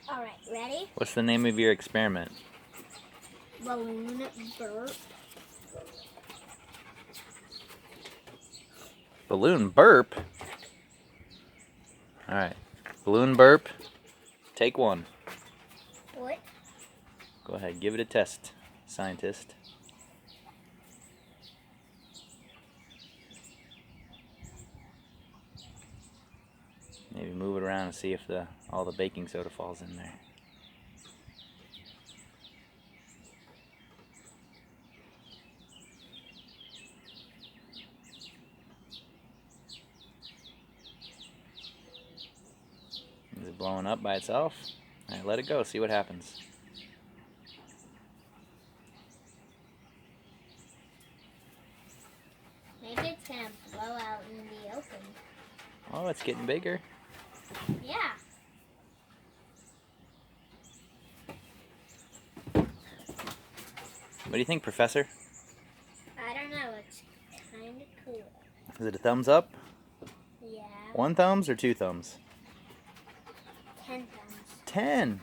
Alright, ready? What's the name of your experiment? Balloon burp. Balloon burp? Alright. Balloon burp. Take one. What? Go ahead, give it a test, scientist. Maybe move it around and see if all the baking soda falls in there. Is it blowing up by itself? Alright, let it go, see what happens. Maybe it's gonna blow out in the open. Oh, it's getting bigger. Yeah. What do you think, Professor? I don't know, it's kinda cool. Is it a thumbs up? Yeah. 1 thumbs or 2 thumbs? 10 thumbs. 10!